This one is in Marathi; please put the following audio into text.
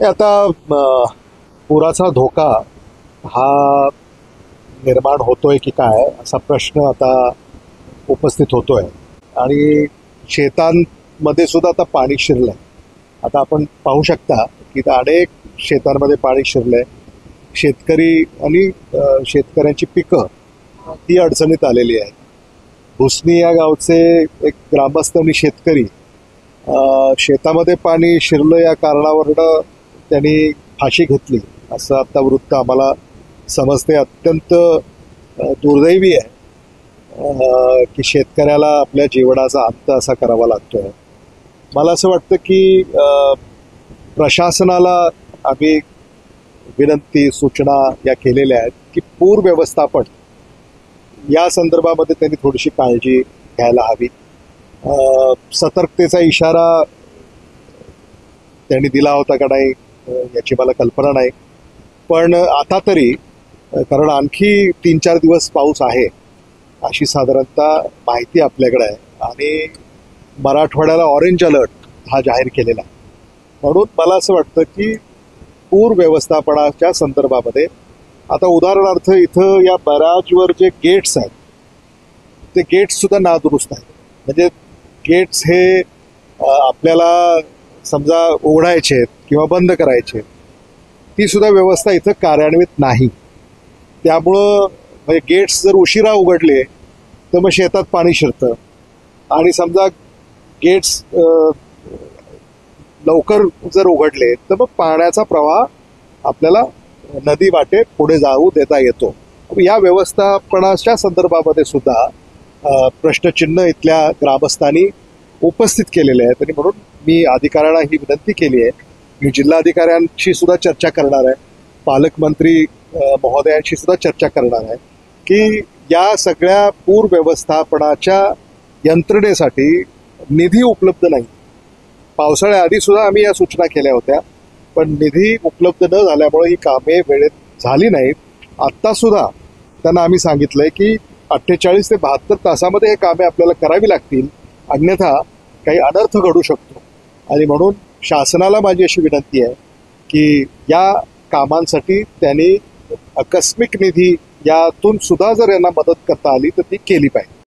आता पुराचा धोका हा निर्माण होतोय की काय असा प्रश्न आता उपस्थित होतोय आणि शेतांमध्ये सुद्धा आता पाणी शिरलंय. आता आपण पाहू शकता की इथं अनेक शेतांमध्ये पाणी शिरलंय. शेतकरी आणि शेतकऱ्यांची पिकं ती अडचणीत आलेली आहेत. भुसणी या गावचे एक ग्रामस्थ आणि शेतकरी शेतामध्ये पाणी शिरलं या कारणावरनं त्यांनी फाशी घेतली असं आता वृत्त आम्हाला समजते. अत्यंत दुर्दैवी आहे की शेतकऱ्याला आपल्या जीवनाचा अंत असा करावा लागतोय. मला असं वाटतं की प्रशासनाला आम्ही विनंती सूचना या केलेल्या आहेत की पूर व्यवस्थापन या संदर्भामध्ये त्यांनी थोडीशी काळजी घ्यायला हवी. सतर्कतेचा इशारा त्यांनी दिला होता का नाही याची मला कल्पना नाही, पण आता तरी कारण आणखी 3-4 दिवस पाऊस आहे अशी साधारणतः माहिती आपल्याकडे आहे आणि मराठवाड्याला ऑरेंज अलर्ट हा जाहीर केलेला आहे. म्हणून मला असं वाटतं की पूर व्यवस्थापनाच्या संदर्भामध्ये आता उदाहरणार्थ इथं या बराजवर जे गेट्स आहेत ते गेट्स सुद्धा नादुरुस्त आहेत. म्हणजे गेट्स हे आपल्याला समजा उघडायचे आहेत किंवा बंद करायचे, ती सुद्धा व्यवस्था इथं कार्यान्वित नाही. त्यामुळं म्हणजे गेट्स जर उशिरा उघडले तर मग शेतात पाणी शिरतं आणि समजा गेट्स लवकर जर उघडले तर मग पाण्याचा प्रवाह आपल्याला नदी वाटे पुढे जाऊ देता येतो. या व्यवस्थापनाच्या संदर्भामध्ये सुद्धा प्रश्नचिन्ह इथल्या ग्रामस्थांनी उपस्थित केलेले आहेत आणि म्हणून मी अधिकाऱ्यांना ही विनंती केली आहे. मी जिल्हाधिकाऱ्यांशी सुद्धा चर्चा करणार आहे, पालकमंत्री महोदयांशी सुद्धा चर्चा करणार आहे की या सगळ्या पूर व्यवस्थापनाच्या यंत्रणेसाठी निधी उपलब्ध नाही. पावसाळ्याआधी सुद्धा आम्ही या सूचना केल्या होत्या, पण निधी उपलब्ध न झाल्यामुळे ही कामे वेळेत झाली नाहीत. आत्ता सुद्धा त्यांना आम्ही सांगितलंय की 48 ते 72 तासामध्ये हे कामे आपल्याला करावी लागतील, अन्यथा काही अनर्थ घडू शकतो. आणि म्हणून शासनाला माझी अशी विनंती आहे की या कामांसाठी त्यांनी आकस्मिक निधी यातून सुद्धा जर यांना मदत करता आली तर ती केली पाहिजे.